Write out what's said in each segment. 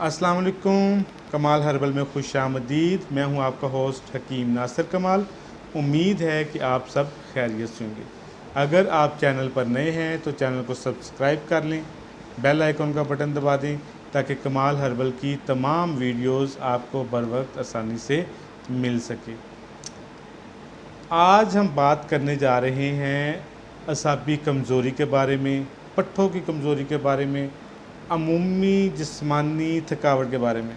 अस्सलाम वालेकुम। कमाल हर्बल में खुश आमदीद। मैं हूं आपका होस्ट हकीम नासिर कमाल। उम्मीद है कि आप सब खैरियत से होंगे। अगर आप चैनल पर नए हैं तो चैनल को सब्सक्राइब कर लें, बेल आइकन का बटन दबा दें ताकि कमाल हर्बल की तमाम वीडियोस आपको बर वक्त आसानी से मिल सके। आज हम बात करने जा रहे हैं असाबी कमज़ोरी के बारे में, पट्ठों की कमज़ोरी के बारे में, अमूमी जिस्मानी थकावट के बारे में,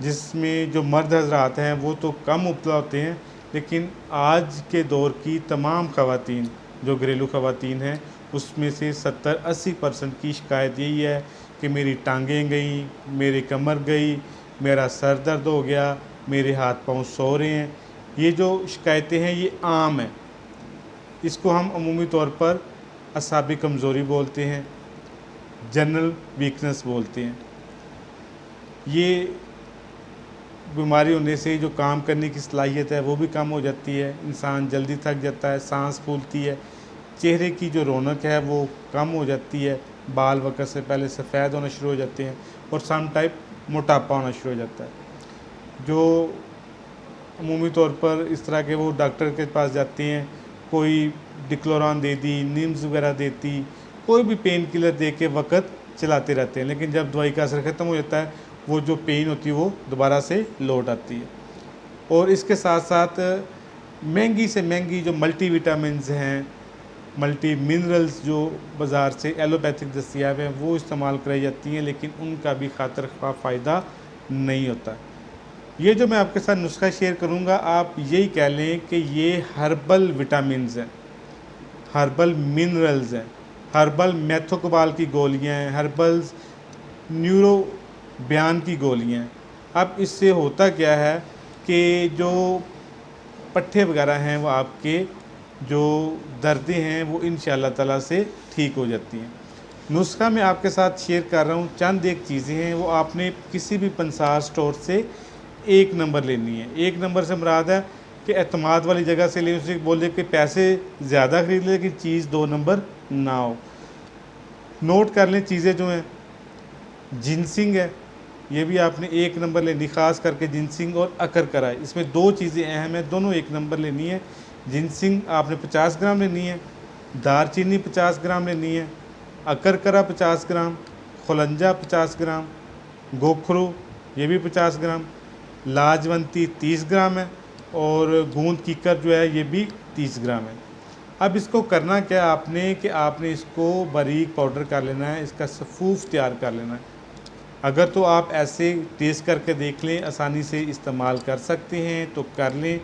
जिसमें जो मर्द हजरात हैं वो तो कम मुब्तला होते हैं, लेकिन आज के दौर की तमाम ख़वातीन जो घरेलू ख़वातीन हैं उसमें से 70-80% की शिकायत यही है कि मेरी टांगें गई, मेरी कमर गई, मेरा सर दर्द हो गया, मेरे हाथ पाँव सो रहे हैं। ये जो शिकायतें हैं ये आम हैं। इसको हम अमूमी तौर पर असाबी कमज़ोरी बोलते हैं, जनरल वीकनेस बोलते हैं। ये बीमारी होने से जो काम करने की सलाहियत है वो भी कम हो जाती है, इंसान जल्दी थक जाता है, सांस फूलती है, चेहरे की जो रौनक है वो कम हो जाती है, बाल वक्त से पहले सफ़ेद होना शुरू हो जाते हैं और सम टाइप मोटापा होना शुरू हो जाता है। जो अमूमी तौर पर इस तरह के वो डॉक्टर के पास जाते हैं, कोई डिक्लोरान दे दी, निम्स वगैरह देती, कोई भी पेन किलर दे के वक्त चलाते रहते हैं, लेकिन जब दवाई का असर ख़त्म हो जाता है वो जो पेन होती है वो दोबारा से लौट आती है। और इसके साथ साथ महंगी से महंगी जो मल्टी विटामिन्स हैं, मल्टी मिनरल्स जो बाज़ार से एलोपैथिक दस्तियाब हैं वो इस्तेमाल कराई जाती हैं, लेकिन उनका भी खातर ख्वाह फ़ायदा नहीं होता। ये जो मैं आपके साथ नुस्खा शेयर करूँगा, आप यही कह लें कि ये हर्बल विटामिन्स हैं, हर्बल मिनरल्स हैं, हर्बल मैथोकबाल की गोलियां हैं, हर्बल न्यूरो बयान की गोलियां हैं। अब इससे होता क्या है कि जो पट्ठे वगैरह हैं वो आपके जो दर्दें हैं वो इंशाअल्लाह ताला से ठीक हो जाती हैं। नुस्खा मैं आपके साथ शेयर कर रहा हूँ, चंद एक चीज़ें हैं वो आपने किसी भी पंसार स्टोर से 1 नंबर लेनी है। 1 नंबर से मुराद है कि एतमाद वाली जगह से ले, उसे बोले कि पैसे ज़्यादा खरीद ले लेकिन चीज़ 2 नंबर ना हो। नोट कर लें चीज़ें जो हैं। जिनसिंग है, ये भी आपने 1 नंबर लेनी, ख़ास करके जिनसिंग और अकर करा है, इसमें 2 चीज़ें अहम हैं, दोनों 1 नंबर लेनी है। जिनसिंग आपने 50 ग्राम लेनी है, दारचीनी 50 ग्राम लेनी है, अकर करा 50 ग्राम, खुलंजा 50 ग्राम, गोखरू ये भी 50 ग्राम, लाजवंती 30 ग्राम है और गूंद कीकर जो है ये भी 30 ग्राम है। अब इसको करना क्या आपने कि आपने इसको बारीक पाउडर कर लेना है, इसका सफ़ूफ तैयार कर लेना है। अगर तो आप ऐसे टेस्ट करके देख लें, आसानी से इस्तेमाल कर सकते हैं तो कर लें।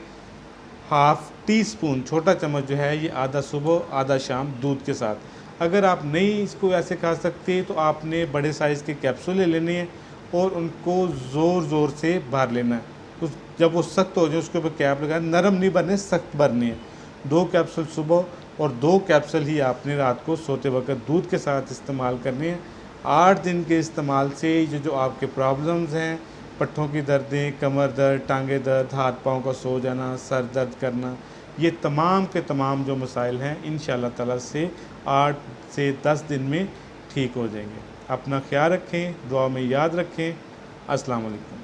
हाफ़ टी स्पून छोटा चम्मच जो है ये आधा सुबह आधा शाम दूध के साथ। अगर आप नहीं इसको ऐसे खा सकते तो आपने बड़े साइज़ के कैप्सूल ले लेने हैं और उनको ज़ोर ज़ोर से भर लेना है। उस जब वो सख्त हो जाए उसके ऊपर कैप लगाए, नरम नहीं भरने, सख्त भरने हैं। 2 कैप्सूल सुबह और 2 कैप्सूल ही आपने रात को सोते वक्त दूध के साथ इस्तेमाल करने हैं। 8 दिन के इस्तेमाल से ये जो आपके प्रॉब्लम्स हैं, पट्ठों की दर्दें, कमर दर्द, टांगे दर्द, हाथ पाँव का सो जाना, सर दर्द करना, ये तमाम के तमाम जो मसाइल हैं इंशाअल्लाह ताला से 8 से 10 दिन में ठीक हो जाएंगे। अपना ख्याल रखें, दुआ में याद रखें। अस्सलाम वालेकुम।